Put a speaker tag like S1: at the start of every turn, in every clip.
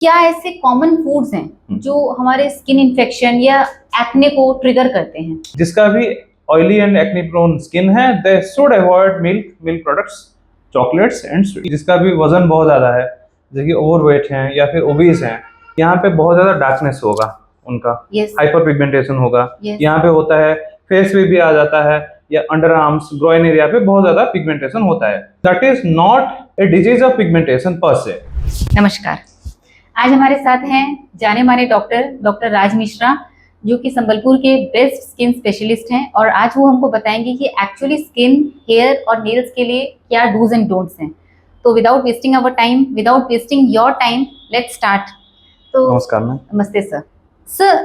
S1: क्या ऐसे common foods हैं जो हमारे स्किन इन्फेक्शन या एक्ने को ट्रिगर करते हैं?
S2: जिसका भी oily and acne prone skin है, they should avoid milk products, chocolates and sweet. जिसका भी वजन बहुत ज़्यादा है, जैसे कि ओवरवेट हैं या फिर ओबीज हैं, यहाँ पे बहुत ज़्यादा डार्कनेस होगा उनका, हाइपर पिगमेंटेशन होगा। यहाँ पे होता है, फेस पे भी आ जाता है, या अंडर आर्म्स, ग्रोइन एरिया पे बहुत ज़्यादा पिगमेंटेशन होता है। That is not a disease of pigmentation पर से।
S1: नमस्कार, आज हमारे साथ हैं जाने माने डॉक्टर राज मिश्रा, जो कि संबलपुर के बेस्ट स्किन स्पेशलिस्ट हैं, और आज वो हमको बताएंगे कि एक्चुअली स्किन, हेयर और नेल्स के लिए क्या डूज एंड डोंट्स हैं। तो without wasting our time, without wasting your time, let's start. तो
S2: नमस्कार मैम।
S1: नमस्ते सर। सर,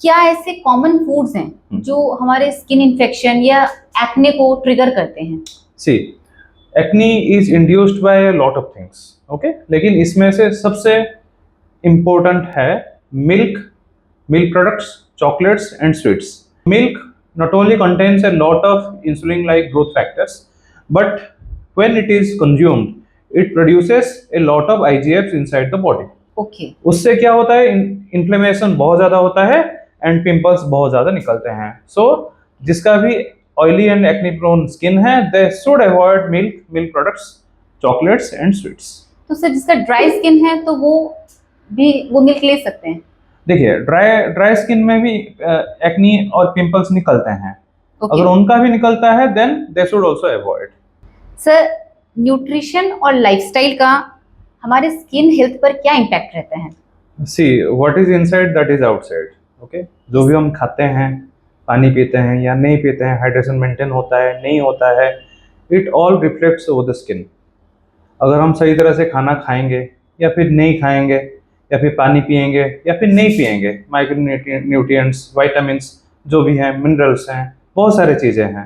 S1: क्या ऐसे कॉमन फूड्स हैं जो हमारे स्किन इन्फेक्शन या एक्ने को ट्रिगर करते हैं?
S2: See, acne is induced by a lot of things, okay, लेकिन इसमें से सबसे इम्पोर्टेंट है milk products, chocolates and sweets. Milk not only contains a lot of insulin-like growth factors, but when it is consumed, it produces a lot of IGFs inside the body.
S1: Okay.
S2: उससे क्या होता है, inflammation बहुत ज़्यादा होता है and pimples बहुत ज़्यादा निकलते हैं। सो जिसका भी oily and acne prone skin है, they should avoid milk products, chocolates and sweets.
S1: तो सर, जिसका ड्राई स्किन है तो वो मिल्क ले सकते हैं?
S2: देखिए, ड्राई स्किन में भी एक्नी और पिंपल्स निकलते हैं। अगर उनका भी निकलता है, then they should also avoid.
S1: Sir, nutrition और लाइफस्टाइल का हमारे स्किन हेल्थ पर क्या इम्पैक्ट रहता है?
S2: See, what is inside that is outside, okay. जो भी हम खाते हैं, पानी पीते हैं या नहीं पीते हैं, हाइड्रेशन मेंटेन होता है नहीं होता है, it all reflects over the skin. अगर हम सही तरह से खाना खाएंगे या फिर नहीं खाएंगे, या फिर पानी पिएंगे या फिर नहीं पिएंगे, माइक्रो न्यूट्रिएंट्स, वाइटामिन्स जो भी हैं, मिनरल्स हैं, बहुत सारी चीज़ें हैं।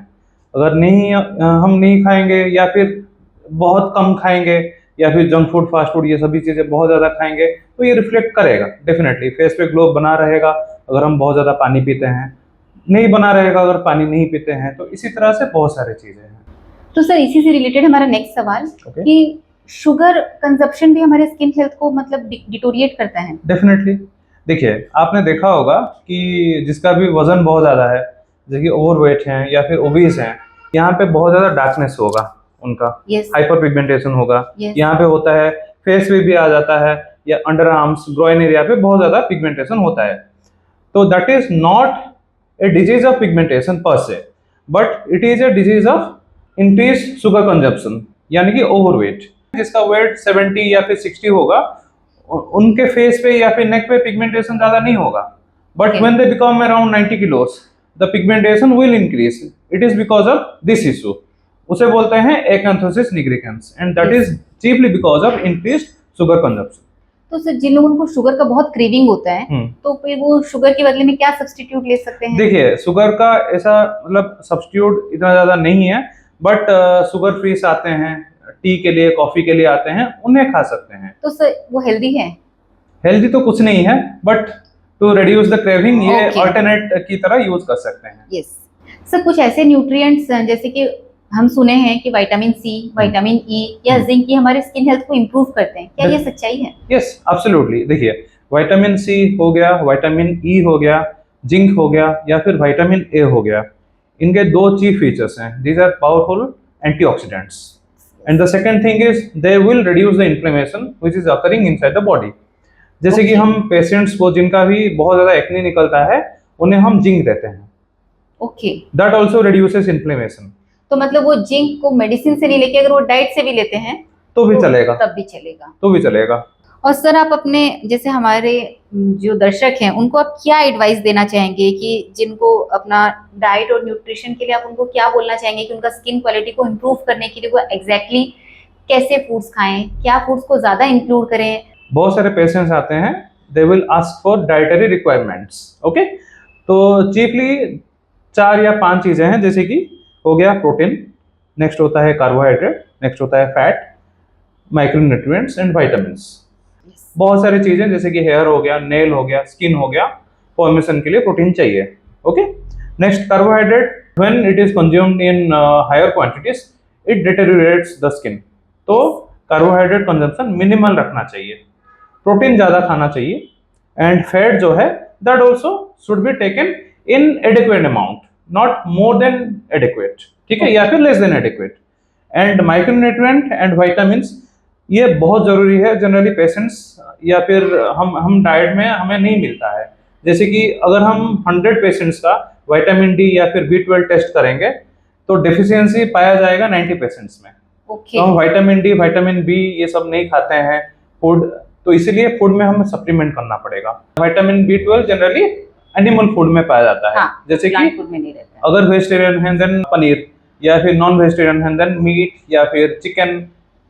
S2: अगर हम नहीं खाएंगे या फिर बहुत कम खाएंगे, या फिर जंक फूड, फास्ट फूड, ये सभी चीज़ें बहुत ज़्यादा खाएंगे, तो ये रिफ्लेक्ट करेगा डेफिनेटली। फेस पे ग्लो बना रहेगा अगर हम बहुत ज़्यादा पानी पीते हैं, नहीं बना रहेगा अगर पानी नहीं पीते हैं। तो इसी तरह से बहुत सारी चीज़ें हैं।
S1: तो सर, इसी से रिलेटेड हमारा नेक्स्ट सवाल कि शुगर कंजप्शन भी हमारे स्किन हेल्थ को मतलब डिटोरिएट करता है?
S2: डेफिनेटली। देखिए, आपने देखा होगा कि जिसका भी वजन बहुत ज़्यादा है, जैसे कि ओवरवेट हैं या फिर ओबीज हैं, यहाँ पे बहुत ज़्यादा डार्कनेस होगा उनका, हाइपर पिगमेंटेशन होगा। यहाँ पे होता है, फेस पे भी आ जाता है, या अंडर आर्म्स, ग्रोइन एरिया पे बहुत ज़्यादा पिगमेंटेशन होता है। तो that is not a disease of pigmentation पर से, but it is a disease of increase sugar consumption, यानी कि ओवरवेट। जिसका वेट 70 या फिर 60 होगा, उनके फेस पे या फिर नेक पे पिगमेंटेशन ज्यादा नहीं होगा, but when they become around 90 kilos, the pigmentation will increase. It is because of this issue. उसे बोलते हैं acanthosis nigricans, and that is chiefly because of increased sugar consumption.
S1: तो सर, जिन लोगों को शुगर का बहुत क्रेविंग होता है, तो फिर वो शुगर के बदले में क्या सब्स्टिट्यूट ले सकते हैं?
S2: देखिए, शुगर का ऐसा मतलब सब्स्टिट्यूट इतना ज्यादा नहीं है, बट शुगर फ्री आते हैं, टी के लिए, कॉफी के लिए आते हैं, उन्हें खा सकते हैं।
S1: तो सर, वो हेल्दी है?
S2: हेल्दी तो कुछ नहीं है, but to reduce the craving ये अल्टरनेट की तरह यूज कर सकते हैं।
S1: यस सर, कुछ ऐसे न्यूट्रिएंट्स जैसे कि हम सुने हैं कि विटामिन सी, विटामिन ई या जिंक, ये हमारे स्किन हेल्थ को इम्प्रूव करते हैं, क्या ये सच्चाई है?
S2: Yes, absolutely. देखिए, विटामिन सी हो गया, विटामिन ई हो गया, जिंक हो गया, या फिर विटामिन ए हो गया, इनके दो चीफ फीचर्स हैं। These are powerful antioxidants, and the second thing is they will reduce the inflammation which is occurring inside the body। जैसे कि हम पेशेंट्स को जिनका भी बहुत ज्यादा एक्ने निकलता है, उन्हें हम जिंक देते हैं।
S1: Okay,
S2: that also reduces inflammation.
S1: तो मतलब वो जिंक को मेडिसिन से नहीं लेके अगर वो डाइट से भी लेते हैं
S2: तो भी चलेगा,
S1: तब भी चलेगा,
S2: तो भी चलेगा।
S1: और सर, आप अपने जैसे हमारे जो दर्शक हैं उनको आप क्या एडवाइस देना चाहेंगे कि जिनको अपना डाइट और न्यूट्रिशन के लिए आप उनको क्या बोलना चाहेंगे कि उनका स्किन क्वालिटी को इम्प्रूव करने के लिए वो एग्जैक्टली कैसे फूड्स खाएं, क्या फूड्स को ज्यादा इंक्लूड करें? बहुत
S2: सारे पेशेंट्स आते हैं, they will ask for dietary requirements, okay. तो चीफली 4 या 5 चीजें हैं, जैसे कि हो गया प्रोटीन, नेक्स्ट होता है कार्बोहाइड्रेट, नेक्स्ट होता है फैट, माइक्रोन्यूट्रिएंट्स एंड विटामिन्स। बहुत सारी चीजें, जैसे कि हेयर हो गया, नेल हो गया, स्किन हो गया, फॉर्मेशन के लिए प्रोटीन चाहिए, okay. Next carbohydrate, when it is consumed in higher quantities it deteriorates the skin. तो कार्बोहाइड्रेट कंजम्पशन मिनिमल रखना चाहिए। प्रोटीन ज्यादा खाना चाहिए, एंड फैट जो है that also should be taken in adequate amount, not more than adequate, ठीक है, या फिर less than adequate. And micronutrient and vitamins ये बहुत जरूरी है, जनरली पेशेंट्स या फिर हम डाइट में हमें नहीं मिलता है। जैसे कि अगर हम 100 पेशेंट्स का विटामिन डी या फिर B12 टेस्ट करेंगे तो डेफिशिएंसी पाया जाएगा 90 पेशेंट्स में।
S1: Okay.
S2: तो हम विटामिन डी, विटामिन बी ये सब नहीं खाते हैं फूड, तो इसीलिए फूड में हमें सप्लीमेंट करना पड़ेगा। Vitamin B12 generally animal food में पाया जाता है,
S1: हाँ,
S2: जैसे कि
S1: फूड में नहीं रहता है।
S2: अगर वेजिटेरियन है देन पनीर, या फिर नॉन वेजिटेरियन है देन मीट या फिर चिकन,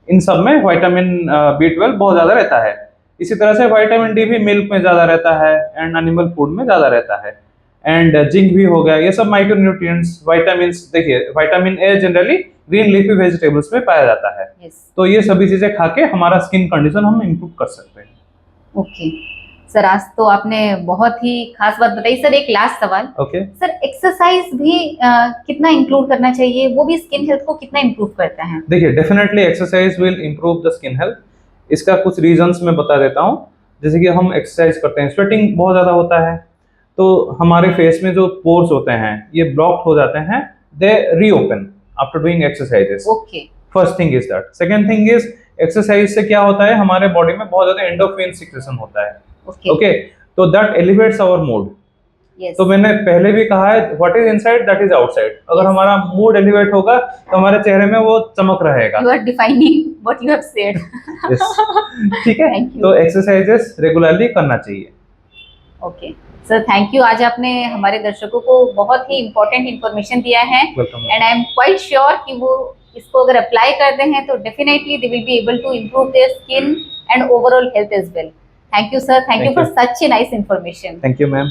S2: इन सब में विटामिन B12 बहुत ज्यादा रहता है। इसी तरह से विटामिन डी भी मिल्क में ज्यादा रहता है एंड एनिमल फूड में ज्यादा रहता है। एंड जिंक भी हो गया, ये सब माइक्रोन्यूट्रिएंट्स, विटामिन्स। देखिए vitamin A generally green leafy vegetables में पाया जाता है। तो ये सभी चीजें खा के हमारा स्किन कंडीशन हम इम्प्रूव कर सकते हैं।
S1: ओके सर, आज तो आपने बहुत ही खास बात बताई। सर एक लास्ट सवाल,
S2: ओके
S1: सर एक्सरसाइज भी कितना इंक्लूड करना चाहिए, वो भी स्किन हेल्थ को कितना इम्प्रूव करता है?
S2: देखिए definitely exercise will improve the skin health. इसका कुछ रीजंस मैं बता देता हूँ। जैसे कि हम एक्सरसाइज करते हैं, स्वेटिंग बहुत ज्यादा होता है, तो हमारे फेस में जो पोर्स होते हैं ये ब्लॉक्ड हो जाते हैं, they reopen after doing exercises.
S1: Okay,
S2: first thing is that. Second thing is exercise से क्या होता है, हमारे बॉडी में बहुत ज्यादा एंडोर्फिन सिक्रेशन होता है। ओके, तो दैट एलिवेट्स आवर मूड। तो मैंने पहले भी कहा है, what is inside that is outside. अगर हमारा मूड एलिवेट होगा तो हमारे चेहरे में वो चमक रहेगा।
S1: You are defining what you have said.
S2: ठीक है, तो एक्सरसाइजेस रेगुलरली करना चाहिए।
S1: Okay sir, thank you. आज आपने हमारे दर्शकों को बहुत ही इम्पोर्टेंट इंफॉर्मेशन दिया है, and I am quite sure कि वो इसको अगर अप्लाई करते हैं तो definitely they will be able to improve their skin and overall health as well. Thank you sir, thank you for such a nice information.
S2: Thank you ma'am.